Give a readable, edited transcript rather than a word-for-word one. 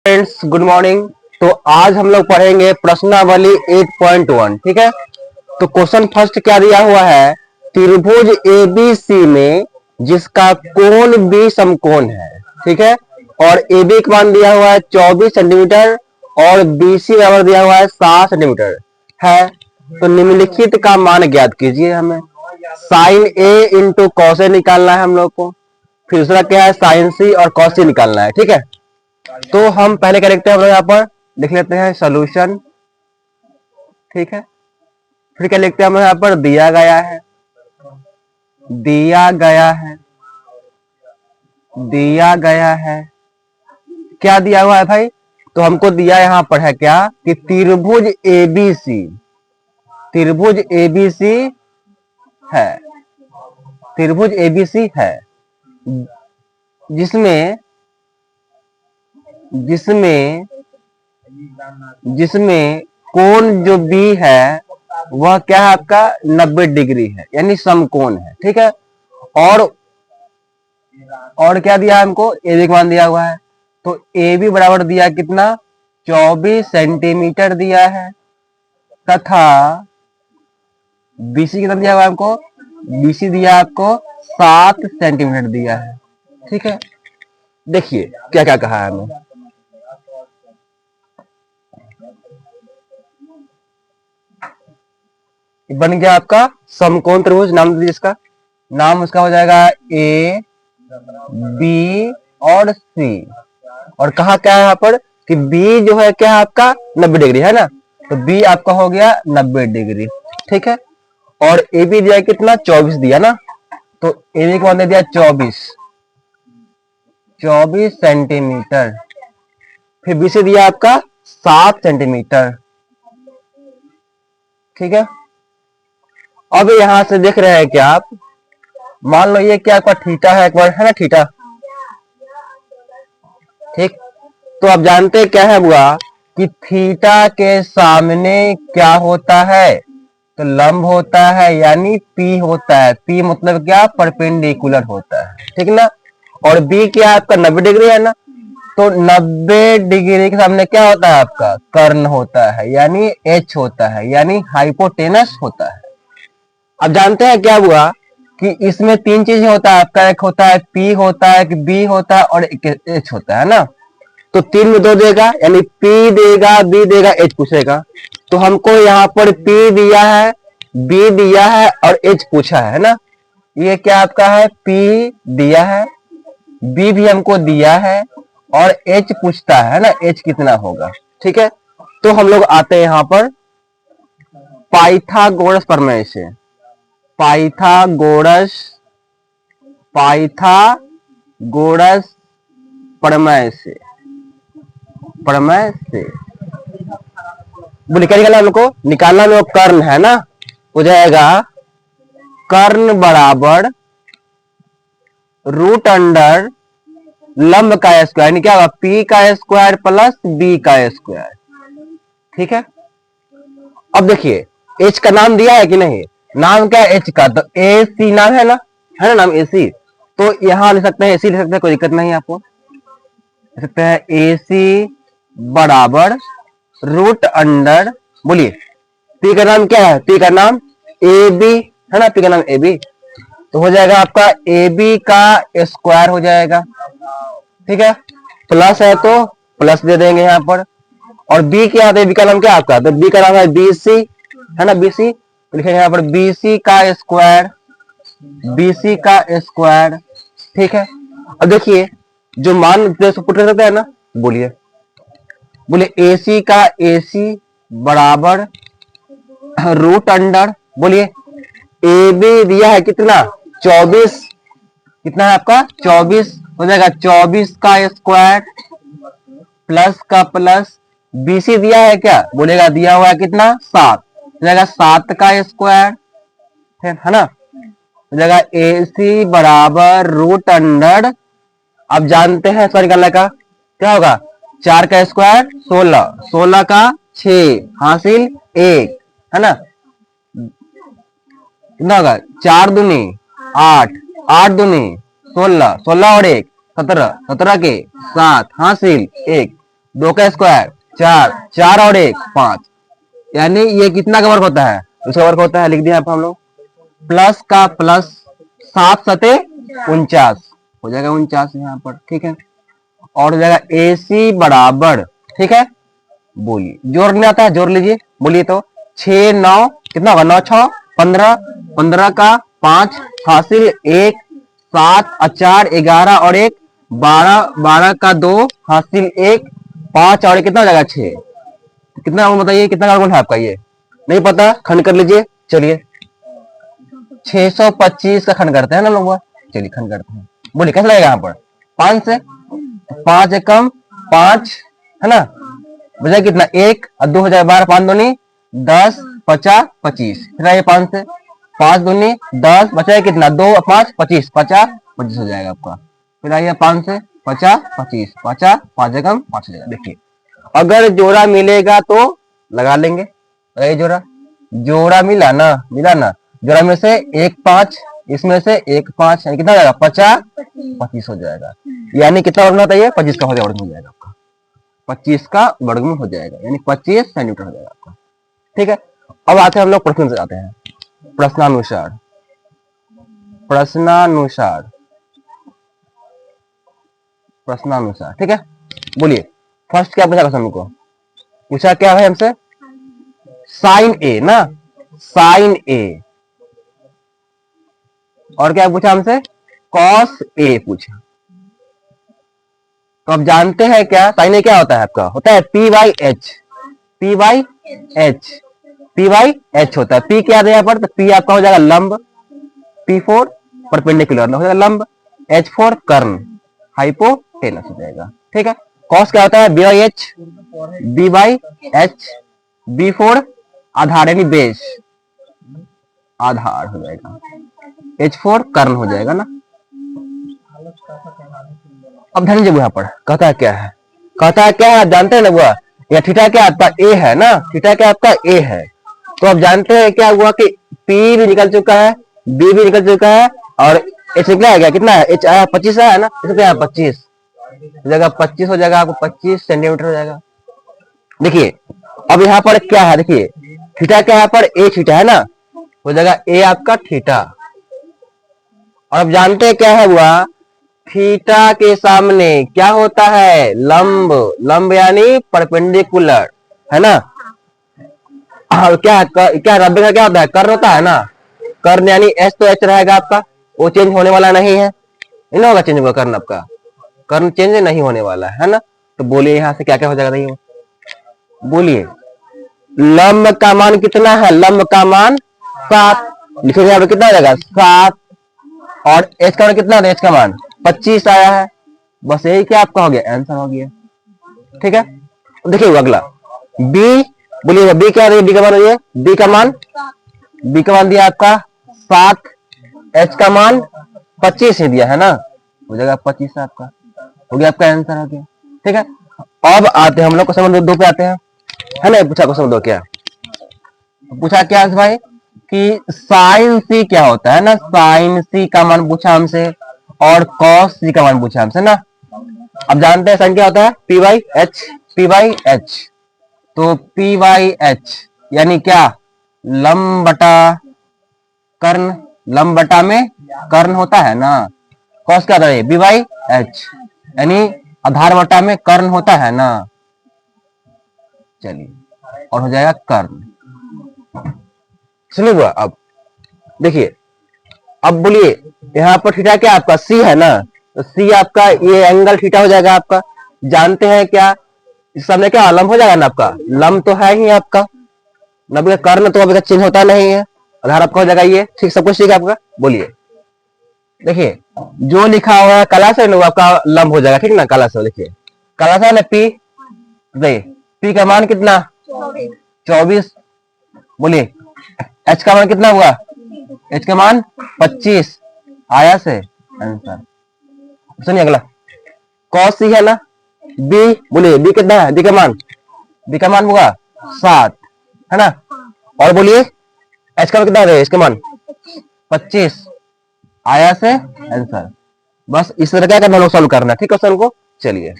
Friends, good morning. तो आज हम लोग पढ़ेंगे प्रश्नावली 8.1। ठीक है। तो क्वेश्चन फर्स्ट क्या दिया हुआ है, त्रिभुज एबीसी में जिसका कोण बी समकोण है। ठीक है। और एबी का मान दिया हुआ है 24 सेंटीमीटर और बीसी बराबर दिया हुआ है 7 सेंटीमीटर है। तो निम्नलिखित का मान ज्ञात कीजिए। हमें sign A into cos A निकालना है हम लोग को। फिर दूसरा क्या है, साइन सी और कॉस सी निकालना है। ठीक है। तो हम पहले क्या लिखते हैं, हम लोग यहाँ पर लिख लेते हैं सॉल्यूशन। ठीक है। फिर क्या लिखते हैं हम यहाँ पर, दिया गया है, दिया गया है, दिया गया है। क्या दिया हुआ है भाई? तो हमको दिया यहाँ पर है क्या कि त्रिभुज एबीसी, त्रिभुज एबीसी है, त्रिभुज एबीसी है जिसमें जिसमें जिसमें कोण जो बी है वह क्या है आपका 90 डिग्री है, यानी समकोण है। ठीक है। और क्या दिया है हमको, ए बी का मान दिया हुआ है। तो ए बी बराबर दिया कितना, 24 सेंटीमीटर दिया है, तथा बीसी कितना दिया हुआ है हमको, बीसी दिया आपको 7 सेंटीमीटर दिया है। ठीक है। देखिए क्या क्या कहा है हमें। बन गया आपका समकोण त्रिभुज। नाम दीजिए इसका, नाम उसका हो जाएगा ए बी और सी। और कहा क्या है यहाँ पर कि बी जो है क्या है आपका 90 डिग्री है ना, तो बी आपका हो गया 90 डिग्री। ठीक है। और ए बी दिया कितना, 24 दिया ना, तो ए बी को मान दे दिया 24 सेंटीमीटर। फिर बी से दिया आपका 7 सेंटीमीटर। ठीक है। अब यहां से देख रहे हैं क्या आप, मान लो ये क्या आपका थीटा है, एक बार है ना थीटा। ठीक। तो आप जानते हैं क्या है हुआ कि थीटा के सामने क्या होता है, तो लंब होता है, यानी पी होता है। पी मतलब क्या, परपेंडिकुलर होता है। ठीक ना। और बी क्या आपका 90 डिग्री है ना, तो 90 डिग्री के सामने क्या होता है आपका, कर्ण होता है, यानी एच होता है, यानी हाइपोटेनस होता है। अब जानते हैं क्या हुआ कि इसमें 3 चीजें होता है आपका, एक होता है पी होता है, एक बी होता है और एक एच होता है ना। तो 3 में 2 देगा, यानी पी देगा, बी देगा, एच पूछेगा। तो हमको यहाँ पर पी दिया है, बी दिया है और एच पूछा है ना। ये क्या आपका है, पी दिया है, बी भी हमको दिया है और एच पूछता है ना, एच कितना होगा। ठीक है। तो हम लोग आते हैं यहाँ पर पाइथागोरस प्रमेय से। पाइथागोरस पाइथागोरस प्रमेय से, प्रमेय से बोले क्या निकालना हमको, निकालना में कर्ण है ना, हो जाएगा कर्ण बराबर रूट अंडर लंब का स्क्वायर, यानी क्या होगा, पी का स्क्वायर प्लस बी का स्क्वायर। ठीक है। अब देखिए एच का नाम दिया है कि नहीं, नाम क्या है एच का, तो ए सी नाम है ना नाम ए सी। तो यहां लिख सकते हैं, ए सी लिख सकते हैं, कोई दिक्कत नहीं आपको। लिख सकते हैं ए सी बराबर रूट अंडर, बोलिए पी का नाम क्या है, पी का नाम ए बी है ना, पी का नाम ए बी। तो हो जाएगा आपका ए बी का स्क्वायर हो जाएगा। ठीक है। प्लस है तो प्लस दे देंगे यहाँ पर। और बी क्या है, बी का नाम क्या आपका, तो बी का नाम है बी सी है ना, बी सी। लिखेंगे यहाँ पर बी सी का स्क्वायर, बी सी का स्क्वायर। ठीक है। अब देखिए जो मान पुट कर सकते हैं ना, बोलिए बोले ए सी का ए सी बराबर रूट अंडर, बोलिए ए बी दिया है कितना 24, कितना है आपका 24, हो जाएगा 24 का स्क्वायर प्लस का प्लस, बीसी दिया है क्या, बोलेगा दिया हुआ है कितना 7, हो जाएगा 7 का स्क्वायर, है ना। हो जाएगा ए सी बराबर रूट अंडर, अब जानते हैं इसका निकालने का क्या होगा, 4 का स्क्वायर 16, 16 का 6 हासिल 1 है ना, कितना होगा 4 दूनी 8, 8 दूनी 16, 16 और 1 17, 17 के 7 हासिल 1, 2 का स्क्वायर 4, 4 और 1 5, यानी ये कितना का वर्ग होता है, इसका वर्ग होता है, लिख दिया हम लोग, प्लस का प्लस 7 सते 49 हो जाएगा 49 यहाँ पर, ठीक है। और हो जाएगा AC बराबर, ठीक है, बोलिए जोड़ नहीं आता है, जोड़ लीजिए, बोलिए तो 6 9 कितना होगा, 9 6 15, 15 का 5 हासिल 1, 7 और 4 11 और 1 12, 12 का 2 हासिल 1, 5 और 1 कितना हो जाएगा 6, कितना बताइए, कितना का है आपका, ये नहीं पता, खंड कर लीजिए, चलिए 625 का खंड करते हैं ना लोग, चलिए खंड करते हैं, बोलिए कैसे लगेगा यहाँ पर, 5 से, 5 एकम 5 है ना, बचा कितना 1 और 2 हो जाएगा 12, 5 दूनी 10 50 25, फिर आइए 5 से, 5 दूनी 10, बचा कितना 2 5 25 50 25 हो जाएगा आपका, फिर आइए 5 से 50 25 50 5 एकम 5 हो जाएगा। देखिए अगर जोड़ा मिलेगा तो लगा लेंगे, अरे जोड़ा जोड़ा मिला ना, जोड़ा में से 1 5, इसमें से 1 5, यानी कितना हो जाएगा 50 25 हो जाएगा, यानी कितना वर्ग होता है, 25 का वर्ग हो जाएगा आपका, 25 का वर्गमूल हो जाएगा, यानी 25 सेंटीमीटर हो जाएगा आपका, ठीक है। अब आते हैं हम लोग प्रश्न से आते हैं, प्रश्नानुसार, प्रश्नानुसार, प्रश्नानुसार, ठीक है। बोलिए फर्स्ट क्या पूछा क्वेश्चन को, पूछा क्या है हमसे, साइन ए ना, साइन ए, और क्या पूछा हमसे, कॉस ए पूछा। तो अब जानते हैं क्या, साइन ए क्या होता है आपका, होता है P by H, P by H, P by H होता है, पी क्या है यहाँ पर, तो पी आपका हो जाएगा लंब, पी फोर परपेंडिकुलर हो जाएगा लंब, एच फोर कर्ण, हाइपोटेनस हो जाएगा, ठीक है। कॉस क्या होता है, B by H, B by H, B for आधार यानी बेस, आधार हो जाएगा, एच फोर कर्ण हो जाएगा ना। अब ध्यान दीजिए यहाँ पर कहता है क्या है, कहता है क्या है, आप जानते हैं ना बुआ, या थीटा क्या आपका ए है ना, थीटा क्या आपका ए है, तो अब जानते हैं क्या हुआ कि पी भी निकल चुका है, बी भी निकल चुका है, और एच निकला है, कितना है, एच आया 25 आया ना, इसमें क्या है 25 जगह 25 हो जाएगा आपको, 25 सेंटीमीटर हो जाएगा। देखिए अब यहाँ पर क्या है, देखिए थीटा क्या है, यहाँ पर ए थीटा है ना, हो जाएगा ए आपका थीटा, और अब जानते हैं क्या है हुआ, थीटा के सामने क्या होता है, लंब, लंब यानी परपेंडिकुलर है ना, और क्या क्या रब्बे का क्या होता है, कर्ण होता है ना, कर्ण यानी एच तो एच रहेगा आपका, वो चेंज होने वाला नहीं है, नहीं होगा चेंज होगा कर्ण आपका, कर्ण चेंज नहीं होने वाला है ना। तो बोलिए यहाँ से क्या क्या हो जाएगा, देखिए बोलिए, लंब का मान कितना है, लंब का मान 7, लिखोगे यहाँ पे कितना हो जाएगा 7, और एच का मान कितना है, एच का मान 25 आया है, बस यही क्या आपका हो गया, आंसर हो गया, ठीक है। देखिए अगला बी, बोलिए बी क्या है, बी का मान है, बी का मान, बी का मान दिया आपका 7, एच का मान 25 ही दिया है ना, हो जाएगा 25 आपका, हो गया आपका आंसर हो गया, ठीक है। अब आते हैं हम लोग क्वेश्चन नंबर 2 पे आते हैं, है ना, पूछा क्वेश्चन नंबर 2 क्या पूछा, क्या भाई कि साइन सी क्या होता है ना, साइन सी का मान पूछा हमसे, और कॉस सी का मान पूछा हमसे ना। अब जानते हैं साइन क्या होता है, P by H, P by H, तो पी बाई एच यानी क्या, लंब बटा कर्ण, लंब बटा में कर्ण होता है ना, कॉस क्या होता है, बी बाई एच यानी आधार बटा में कर्ण होता है ना, चलिए और हो जाएगा कर्ण, सुनिए अब देखिए, अब बोलिए यहाँ पर थीटा क्या आपका सी है ना, तो सी आपका ये एंगल थीटा हो जाएगा आपका, जानते हैं क्या, इस सामने क्या लंब हो जाएगा ना आपका, लंब तो है ही आपका, नब्बे का कर्ण तो अभी तक चिन्ह होता नहीं है, आधार आपका हो जाएगा ये, ठीक सब कुछ ठीक है आपका। बोलिए देखिए जो लिखा हुआ है कला से ना आपका लंब हो जाएगा, ठीक ना, कला से देखिए, कला से ना पी, पी का मान कितना 24, बोलिए एच का मान कितना हुआ, एच का मान 25 आया से आंसर। सुनिए अगला कॉस सी है ना, बी, बोलिए बी कितना है, बी का मान होगा 7 है ना, और बोलिए एच का मान कितना है, इसका मान 25 आया से आंसर। बस इस तरह क्या करना, सॉल्व करना, ठीक है क्वेश्चन को, चलिए।